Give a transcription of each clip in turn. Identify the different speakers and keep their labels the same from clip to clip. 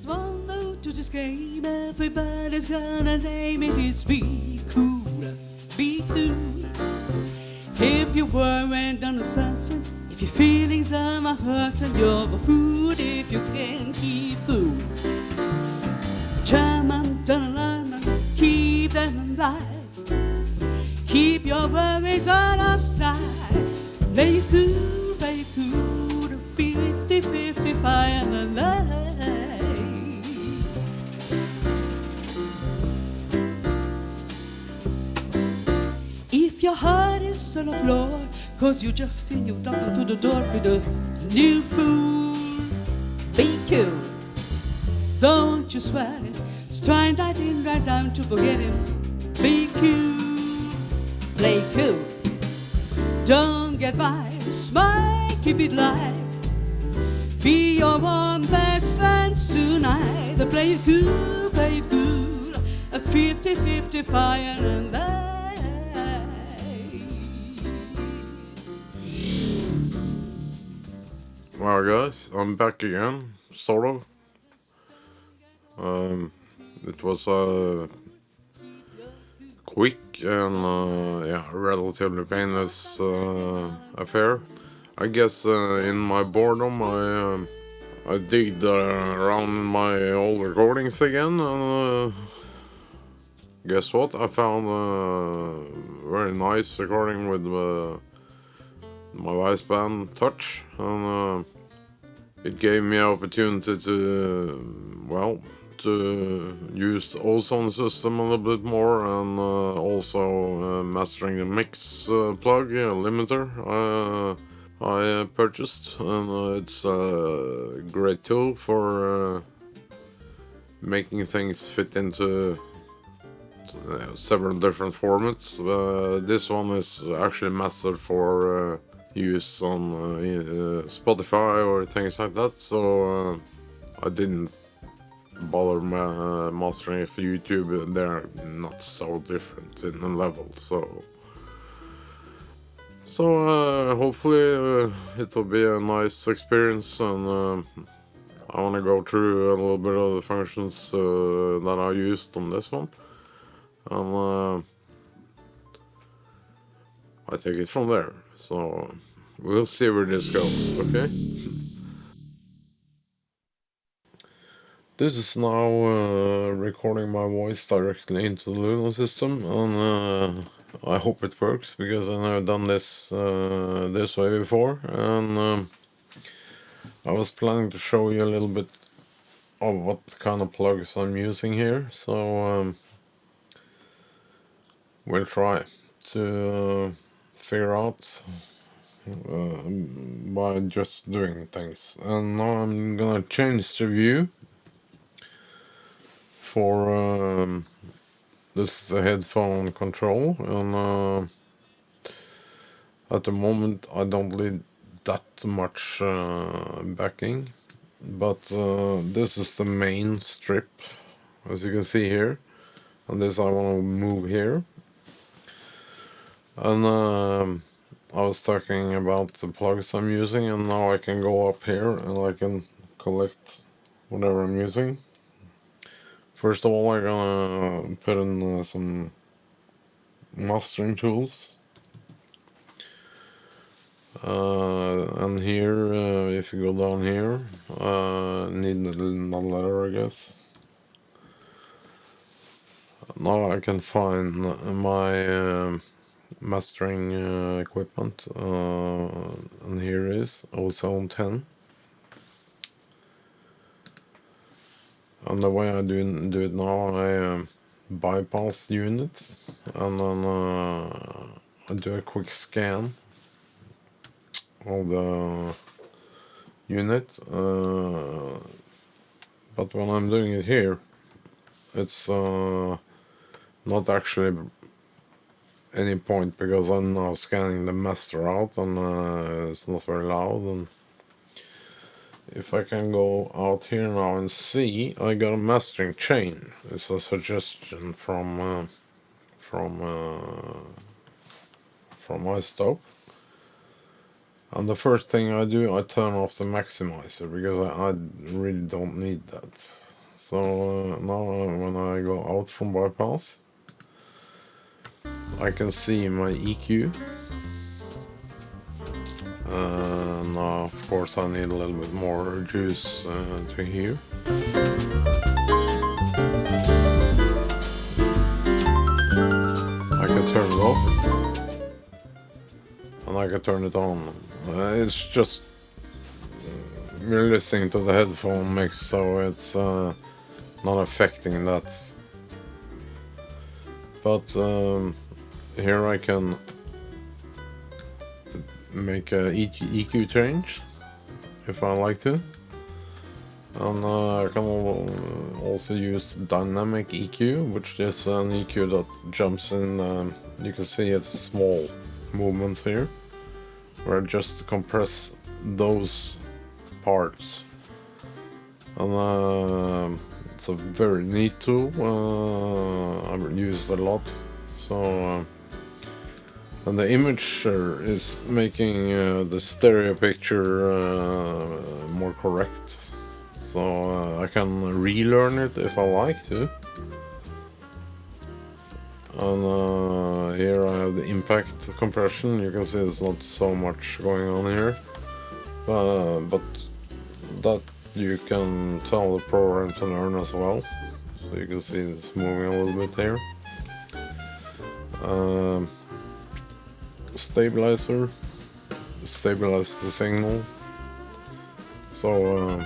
Speaker 1: There's one note to this game, everybody's gonna name it. It's be cool, be cool. If you're worried and uncertain, if your feelings are hurting, you're a fool if you can't keep cool. German, German, keep them alive. Keep your worries on offside. Play it cool, be 50-50 fire and lies. If your heart is on the floor, cause you just seen you dumping to the door for the new fool, be cool. Don't you sweat it, stride right in, right down to forget him. Be cool, play cool. Don't get by, smile, keep it light. Be your one best friend tonight. Play it cool, a 50-50 fire and ice.
Speaker 2: Well, guys, I'm back again, sort of. It was a quick and relatively painless affair. I guess in my boredom I digged around in my old recordings again, and guess what? I found a very nice recording with my wife's band Touch, and it gave me an opportunity to use Ozone System a little bit more, and also mastering the mix plug limiter I purchased, and it's a great tool for making things fit into several different formats. This one is actually mastered for use on Spotify or things like that, so I didn't bother mastering it for YouTube. They're not so different in the level, so hopefully it will be a nice experience, and I want to go through a little bit of the functions that I used on this one, and I take it from there. So we'll see where this goes, okay? This is now recording my voice directly into the Luna system, and I hope it works, because I've never done this this way before, and I was planning to show you a little bit of what kind of plugs I'm using here, so we'll try to figure out by just doing things. And now I'm gonna change the view for this is the headphone control, and at the moment I don't need that much backing, but this is the main strip, as you can see here, and this I want to move here. And I was talking about the plugs I'm using, and now I can go up here and I can collect whatever I'm using. First of all, I'm gonna put in some mastering tools. And here, if you go down here, need another letter, I guess. Now I can find my mastering equipment, and here is Ozone 10. And the way I do it now, I bypass the unit, and then I do a quick scan of the unit, but when I'm doing it here, it's not actually any point, because I'm now scanning the master out, and it's not very loud. And if I can go out here now and see, I got a mastering chain. It's a suggestion from iZotope. And the first thing I do, I turn off the maximizer, because I really don't need that. So now when I go out from bypass, I can see my EQ. Now of course I need a little bit more juice to hear. I can turn it off and I can turn it on. It's just we're listening to the headphone mix, so it's not affecting that. But here I can make a EQ change if I like to, and I can also use dynamic EQ, which is an EQ that jumps in. You can see it's small movements here, where I just compress those parts, and it's a very neat tool. I've used it a lot. So and the imager is making the stereo picture more correct, so I can relearn it if I like to. And here I have the impact compression. You can see there's not so much going on here, but that you can tell the program to learn as well. So you can see it's moving a little bit here. Stabilizer, stabilize the signal. So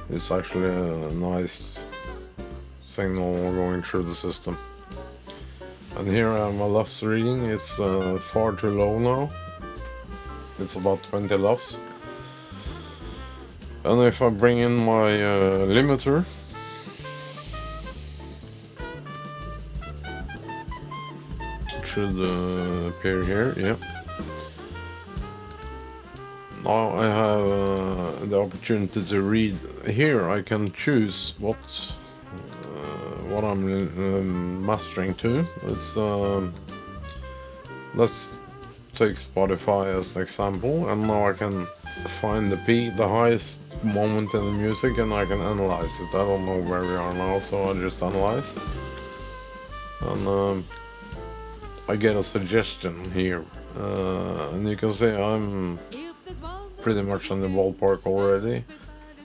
Speaker 2: it's actually a nice signal going through the system. And here I have my LUFS reading. It's far too low now. It's about 20 LUFS. And if I bring in my limiter, it should appear here, yeah. Now I have the opportunity to read. Here I can choose what I'm mastering to. It's let's take Spotify as an example, and now I can find the highest moment in the music, and I can analyze it. I don't know where we are now, so I just analyze, and I get a suggestion here, and you can see I'm pretty much in the ballpark already.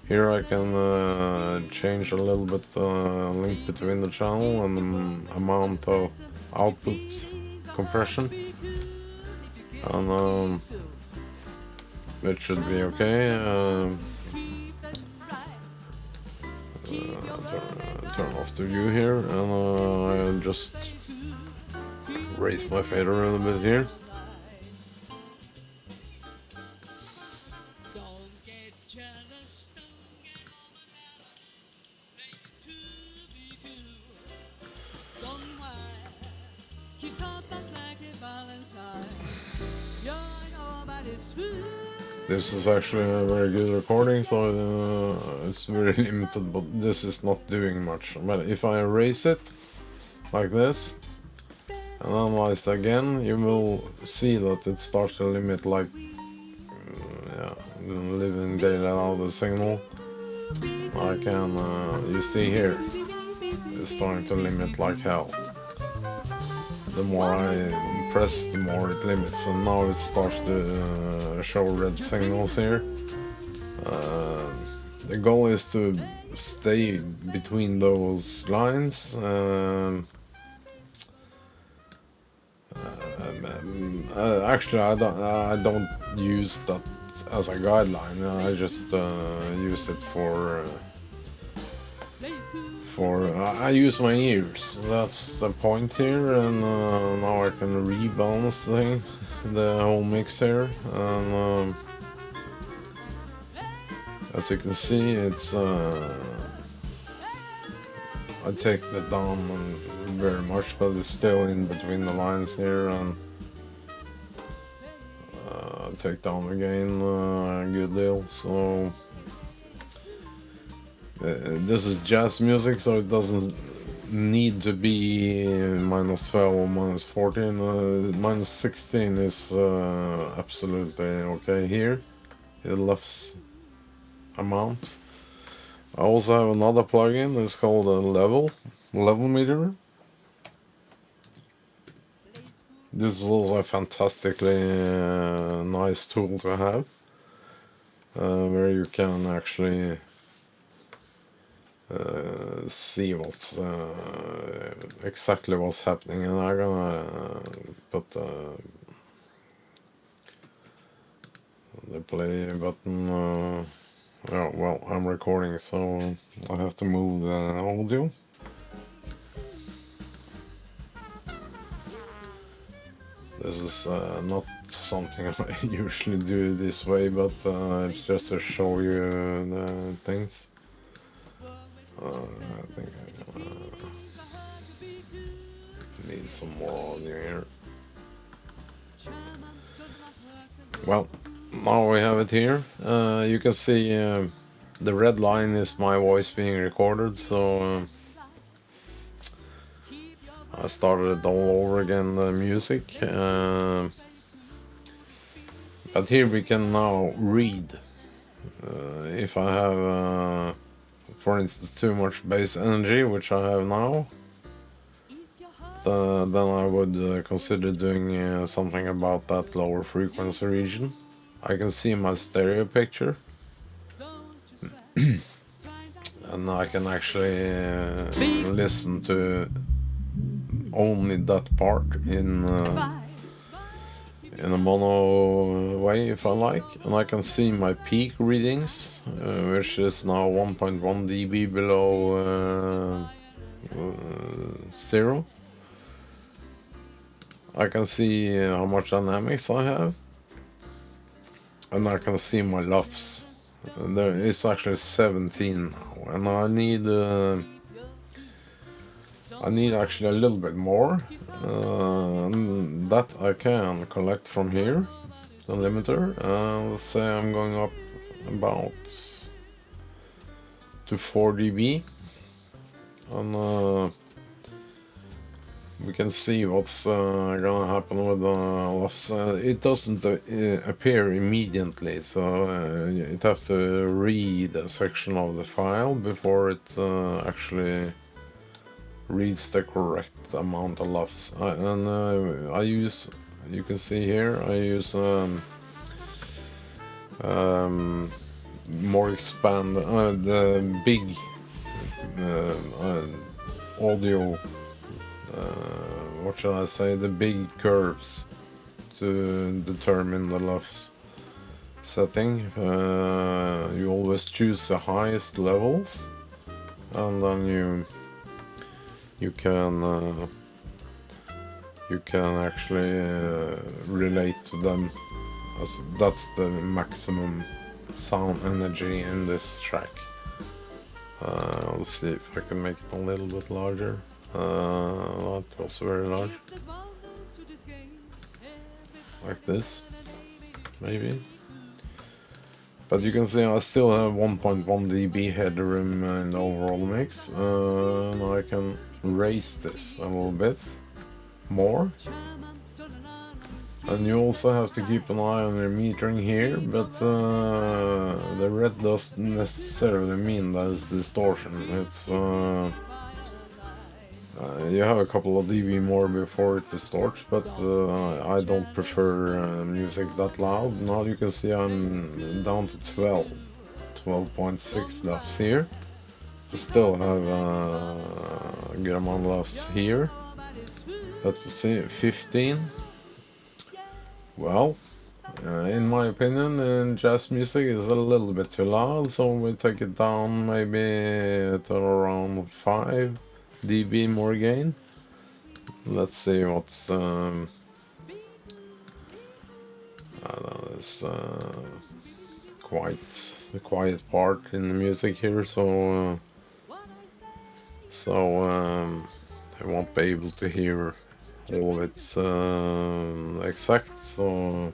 Speaker 2: Here I can change a little bit link between the channel and the amount of output compression, and it should be okay. Turn off the view here, and I'll just raise my fader a little bit here. This is actually a very good recording, so it's very limited, but this is not doing much. But if I erase it like this and analyze it again, you will see that it starts to limit, like living data out of the signal. I can, you see here, it's starting to limit like hell. The more I press, the more it limits, and now it starts to show red signals here. The goal is to stay between those lines. Actually, I don't use that as a guideline. I just use it for I use my ears. That's the point here, and now I can rebalance the whole mix here, and as you can see, it's I take that down very much, but it's still in between the lines here, and take down the gain a good deal. So this is jazz music, so it doesn't need to be -12 or -14. -16 is absolutely okay here. It loves amount. I also have another plugin. It's called a level meter. This is also a fantastically nice tool to have, where you can actually see what's exactly what's happening. And I'm gonna put the play button. Oh, well, I'm recording, so I have to move the audio. This is not something I usually do this way, but it's just to show you the things. I think I need some more audio here. Well, now we have it here. You can see the red line is my voice being recorded, so I started it all over again, the music. But here we can now read. If I have, for instance, too much bass energy, which I have now, then I would consider doing something about that lower frequency region. I can see my stereo picture, and I can actually listen to only that part in a mono way if I like, and I can see my peak readings, which is now 1.1 dB below 0. I can see how much dynamics I have, and I can see my LUFS. There it's actually 17 now, and I need actually a little bit more. That I can collect from here, the limiter. Let's say I'm going up about to 4 dB, and we can see what's gonna happen with the LUFS. It doesn't appear immediately, so it has to read a section of the file before it actually reads the correct amount of LUFS. I use, you can see here, I use more expand the big audio. What shall I say? The big curves to determine the LUFS setting. You always choose the highest levels, and then you can actually relate to them, as that's the maximum sound energy in this track. Let's see if I can make it a little bit larger. That was very large, like this, maybe. But you can see I still have 1.1 dB headroom in the overall mix, and I can raise this a little bit more. And you also have to keep an eye on your metering here, but the red doesn't necessarily mean that it's distortion. It's you have a couple of dB more before it distorts, but I don't prefer music that loud. Now you can see I'm down to 12.6 LUFS here. I still have a good amount of LUFS here. Let's see, 15. Well, in my opinion, jazz music is a little bit too loud, so we take it down maybe to around 5 dB more gain. Let's see what's there's quite the quiet part in the music here, so I won't be able to hear all of its exact. So,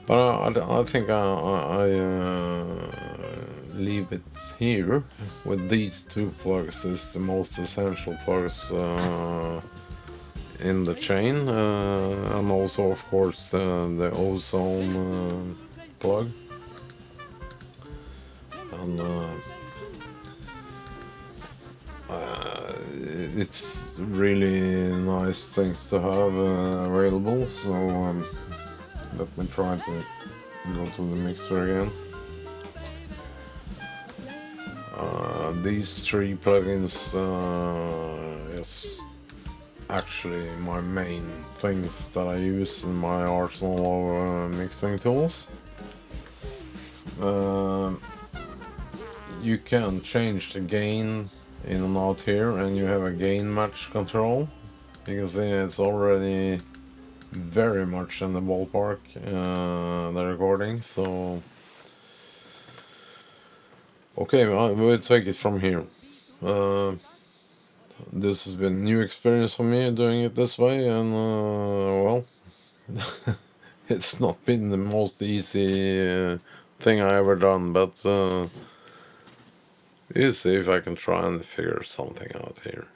Speaker 2: but I think I leave it here with these two plugs. Is the most essential plugs in the chain, and also of course the ozone plug. and it's really nice things to have available. So let me try to go to the mixer again. These three plugins is actually my main things that I use in my arsenal of mixing tools. You can change the gain in and out here, and you have a gain match control. You can see it's already very much in the ballpark, the recording. So okay, we'll take it from here. This has been a new experience for me doing it this way, and well, it's not been the most easy thing I ever done, but we'll see if I can try and figure something out here.